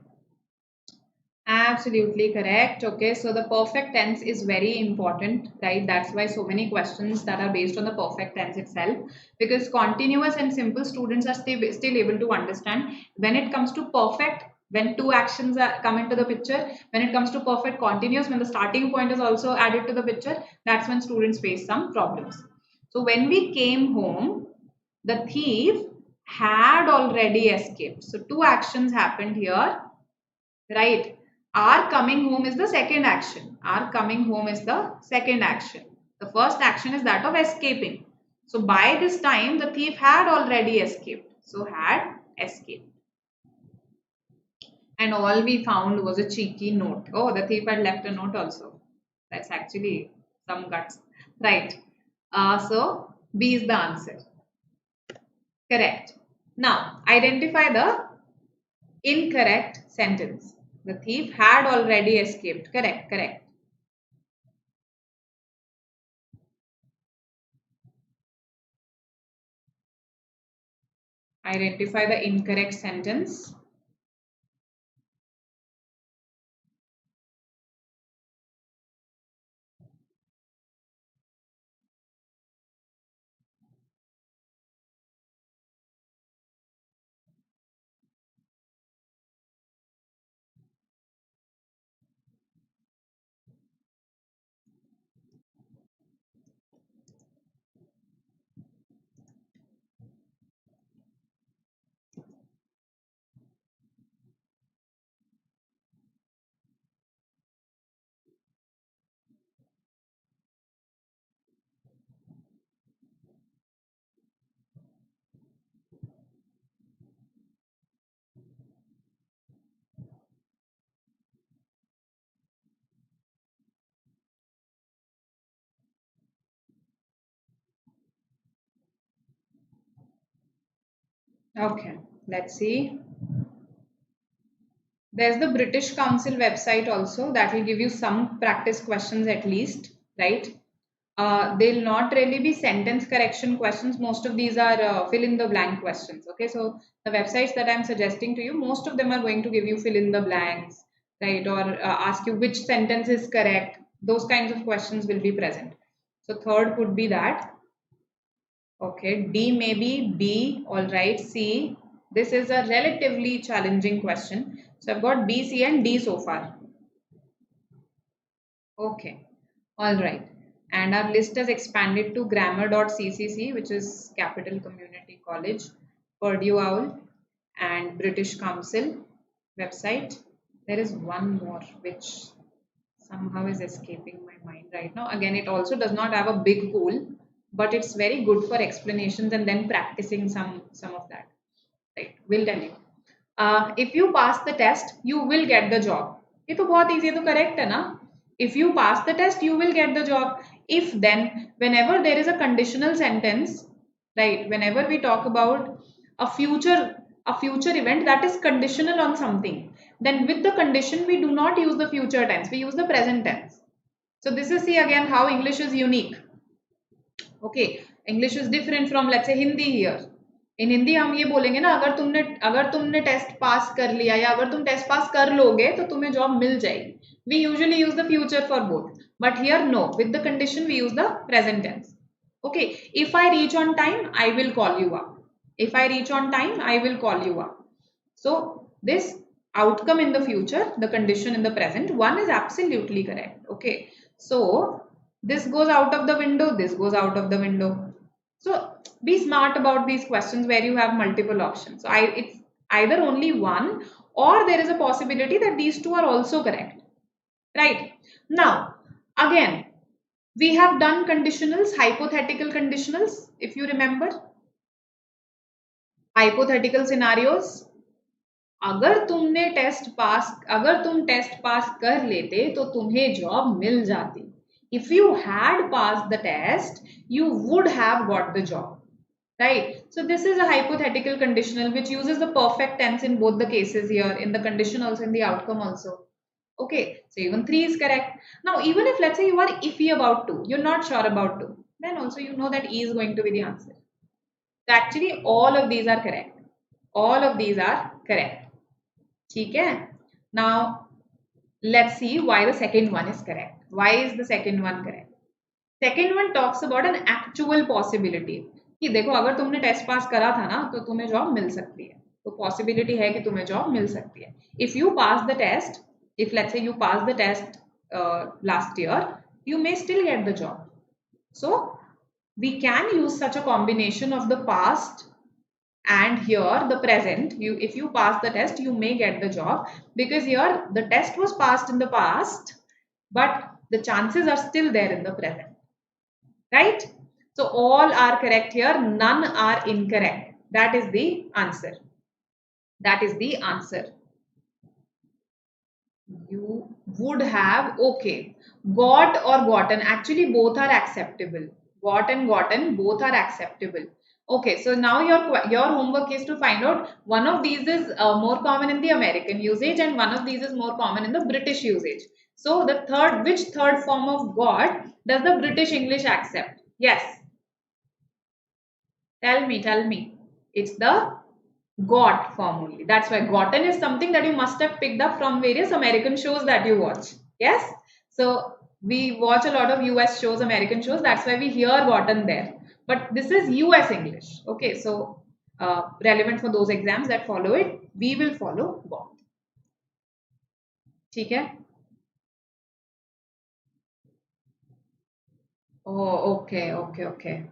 Absolutely correct. Okay, so the perfect tense is very important, right? That's why so many questions that are based on the perfect tense itself, because continuous and simple students are still able to understand. When it comes to perfect, when two actions come into the picture, when it comes to perfect continuous, when the starting point is also added to the picture, that's when students face some problems. So when we came home, the thief had already escaped. So two actions happened here, right? Our coming home is the second action. Our coming home is the second action. The first action is that of escaping. So by this time, the thief had already escaped. So had escaped. And all we found was a cheeky note. Oh, the thief had left a note also. That's actually some guts. Right. So B is the answer. Correct. Now, identify the incorrect sentence. The thief had already escaped. Correct, correct. Identify the incorrect sentence. Okay, let's see. There's the British Council website also that will give you some practice questions at least, right? They'll not really be sentence correction questions. Most of these are fill in the blank questions. Okay, so the websites that I'm suggesting to you, most of them are going to give you fill in the blanks, right? Or ask you which sentence is correct. Those kinds of questions will be present. So third could be that. Okay, D maybe, B, all right, C. This is a relatively challenging question. So I've got B, C and D so far. Okay, all right. And our list has expanded to grammar.ccc, which is Capital Community College, Purdue Owl, and British Council website. There is one more which somehow is escaping my mind right now. Again, it also does not have a big pool, but it's very good for explanations and then practicing some of that. Right, we'll tell you. If you pass the test, you will get the job. ये तो बहुत easy, ये तो correct है ना? If you pass the test, you will get the job. If then, whenever there is a conditional sentence, right? Whenever we talk about a future a future event that is conditional on something, then with the condition we do not use the future tense, we use the present tense. So this is, see again, how English is unique. Okay, English is different from, let's say, Hindi here. In Hindi हम ये बोलेंगे ना, अगर तुमने test pass कर लिया या अगर तुम टेस्ट पास कर लोगे तो तुम्हें जॉब मिल जाएगी. We usually use the future for both, but here no, with the condition we use the present tense. Okay, if I reach on time, I will call you up. If I reach on time, I will call you up. So this outcome in the future, the condition in the present, one is absolutely correct. Okay, so this goes out of the window, this goes out of the window. So be smart about these questions where you have multiple options. So it's either only one or there is a possibility that these two are also correct. Right. Now, again, we have done conditionals, hypothetical conditionals, if you remember. Hypothetical scenarios. अगर तुम test pass कर लेते तो तुम्हें job मिल जाती. If you had passed the test, you would have got the job. Right? So this is a hypothetical conditional which uses the perfect tense in both the cases here, in the condition also, in the outcome also. Okay, so even 3 is correct. Now, even if let's say you are iffy about 2, you're not sure about 2, then also you know that E is going to be the answer. So actually all of these are correct. All of these are correct. ठीक है. Now let's see why the second one is correct. Why is the second one correct? Second one talks about an actual possibility कि देखो अगर तुमने test pass करा था ना तो तुम्हें जॉब मिल सकती है. तो पॉसिबिलिटी है कि तुम्हें जॉब मिल सकती है. If you pass the test, if let's say you pass the test last year, you may still get the job. So we can use such a combination of the past and here the present. If you pass the test, you may get the job, because here the test was passed in the past, but the chances are still there in the present, right? So all are correct here, none are incorrect. That is the answer. That is the answer. You would have, okay, got or gotten, actually both are acceptable. Got and gotten, both are acceptable. Okay, so now your homework is to find out one of these is more common in the American usage and one of these is more common in the British usage. So the third, which third form of got does the British English accept? Yes. Tell me. It's the got form only. That's why gotten is something that you must have picked up from various American shows that you watch. Yes. So we watch a lot of US shows, American shows. That's why we hear gotten there. But this is US English. Okay. So relevant for those exams that follow it, we will follow got. ठीक है. Oh, okay.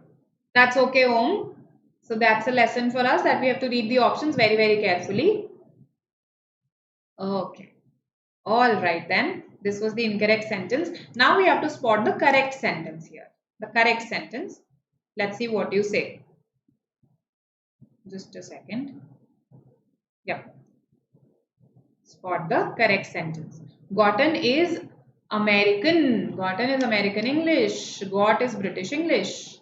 That's okay, Om. So that's a lesson for us that we have to read the options very, very carefully. Okay. All right then. This was the incorrect sentence. Now we have to spot the correct sentence here. The correct sentence. Let's see what you say. Just a second. Yep. Spot the correct sentence. Gotten is American. Gotten is American English. Got is British English.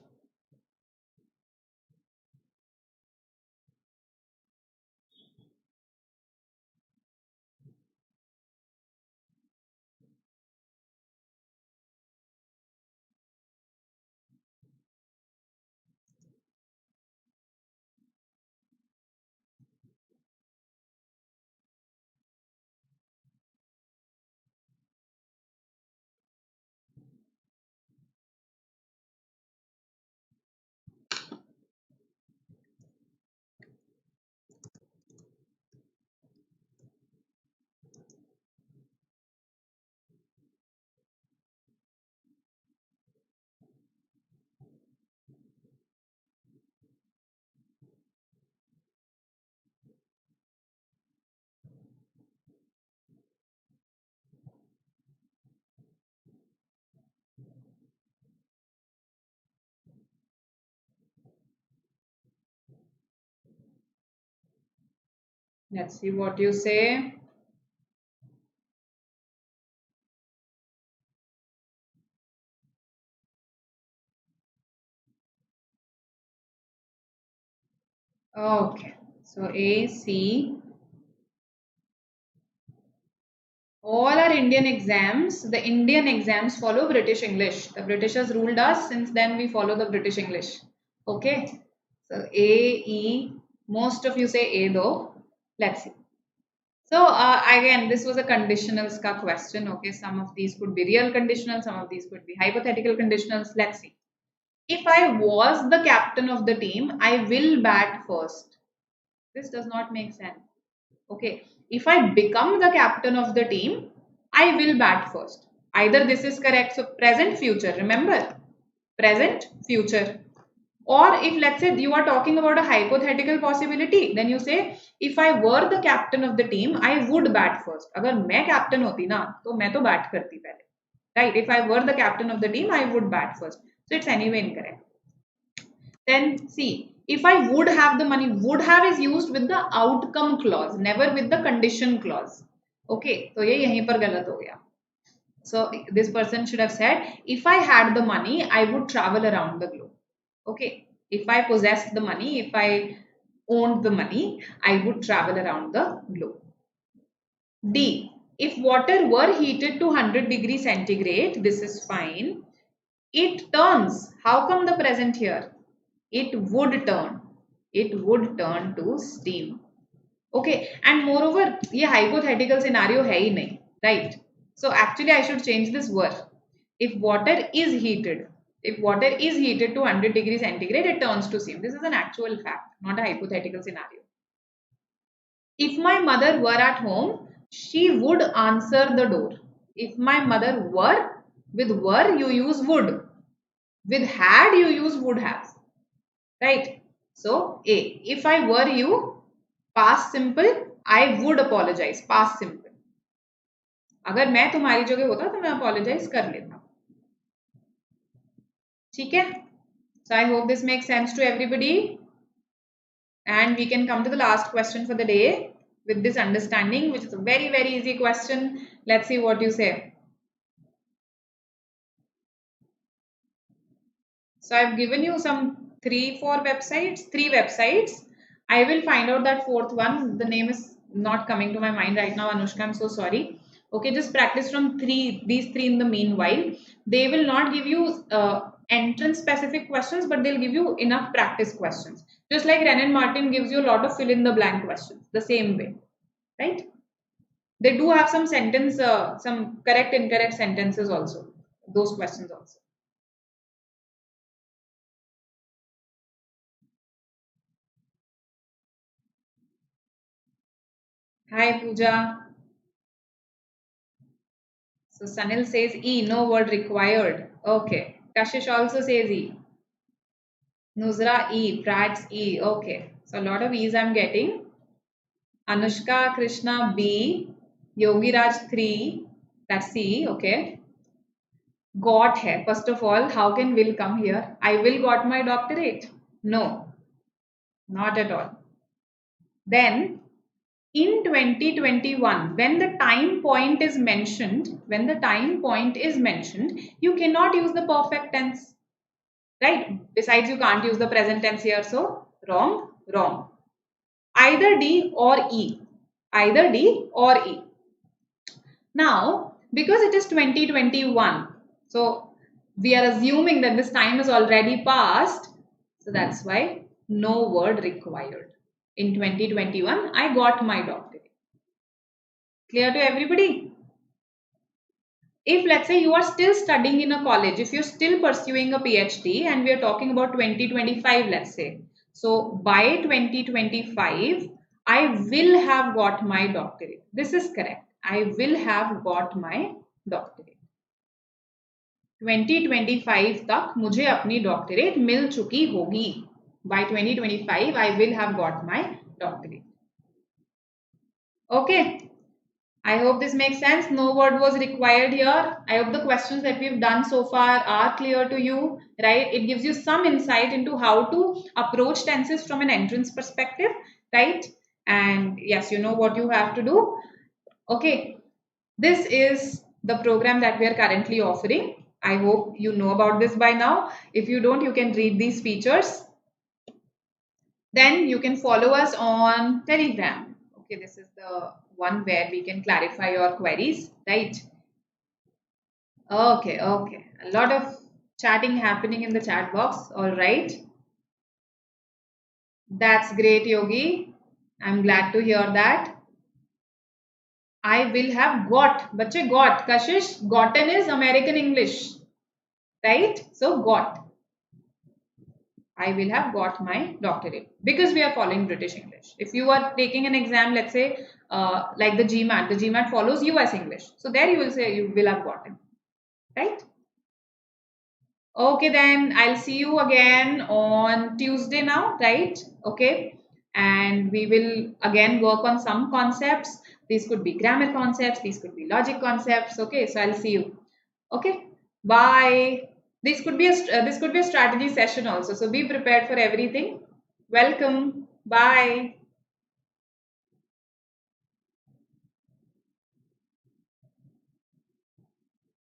Let's see what you say. Okay. So A, C. All our Indian exams, the Indian exams follow British English. The Britishers ruled us, since then we follow the British English. Okay. So A, E, most of you say A though. Let's see. So again, this was a conditionals ka question. Okay, some of these could be real conditional, some of these could be hypothetical conditionals. Let's see. If I was the captain of the team, I will bat first. This does not make sense. Okay, if I become the captain of the team, I will bat first. Either this is correct. So present, future. Remember, present, future. Or if let's say you are talking about a hypothetical possibility, then you say, if I were the captain of the team, I would bat first. अगर मैं captain होती ना, तो मैं तो bat करती पहले. Right? If I were the captain of the team, I would bat first. So it's anyway incorrect. Then see, if I would have the money, would have is used with the outcome clause, never with the condition clause. Okay, तो ये यहीं पर गलत हो गया. So this person should have said, if I had the money, I would travel around the globe. Okay, if I possessed the money, if I owned the money, I would travel around the globe. D, if water were heated to 100 degrees centigrade, this is fine. It turns. How come the present here? It would turn. It would turn to steam. Okay, and moreover ये hypothetical scenario है ही नहीं, right? So actually I should change this word. If water is heated, if water is heated to 100 degrees centigrade, it turns to steam. This is an actual fact, not a hypothetical scenario. If my mother were at home, she would answer the door. If my mother were, with were you use would, with had you use would have, right? So A, if I were you, past simple, I would apologize, past simple. अगर मैं तुम्हारी जगह होता तो मैं apologize कर लेता. ठीक है? So I hope this makes sense to everybody. And we can come to the last question for the day with this understanding, which is a very, very easy question. Let's see what you say. So I've given you some three websites. I will find out that fourth one. The name is not coming to my mind right now, Anushka. I'm so sorry. Okay, just practice from these three in the meanwhile. They will not give you entrance specific questions, but they'll give you enough practice questions. Just like Ren and Martin gives you a lot of fill in the blank questions, the same way, right? They do have some some correct, incorrect sentences also, those questions also. Hi, Pooja. So Sanil says E, no word required. Okay. Kashish also says E. Nuzra E, Prats E. Okay. So a lot of E's I'm getting. Anushka Krishna B. Yogi Raj 3. That's C. Okay. Got hai. First of all, how can will come here? I will got my doctorate. No, not at all. Then in 2021, when the time point is mentioned, you cannot use the perfect tense, right? Besides, you can't use the present tense here, so wrong, wrong. Either D or E, either D or E. Now, because it is 2021, so we are assuming that this time is already passed, so that's why no word required. In 2021, I got my doctorate. Clear to everybody? If let's say you are still studying in a college, if you're still pursuing a PhD and we are talking about 2025, let's say. So by 2025, I will have got my doctorate. This is correct. I will have got my doctorate. 2025 तक मुझे अपनी doctorate मिल चुकी होगी. By 2025, I will have got my doctorate. Okay. I hope this makes sense. No word was required here. I hope the questions that we've done so far are clear to you, right? It gives you some insight into how to approach tenses from an entrance perspective, right? And yes, you know what you have to do. Okay. This is the program that we are currently offering. I hope you know about this by now. If you don't, you can read these features. Then you can follow us on Telegram. Okay, this is the one where we can clarify your queries, right? Okay. A lot of chatting happening in the chat box. All right. That's great, Yogi. I'm glad to hear that. I will have got. Bache got. Kashish, gotten is American English. Right? So got. I will have got my doctorate because we are following British English. If you are taking an exam, let's say like the GMAT follows US English. So there you will say you will have gotten, right? Okay, then I'll see you again on Tuesday now, right? Okay, and we will again work on some concepts. These could be grammar concepts, these could be logic concepts. Okay, so I'll see you. Okay, bye. This could be a strategy session also. So be prepared for everything. Welcome. Bye.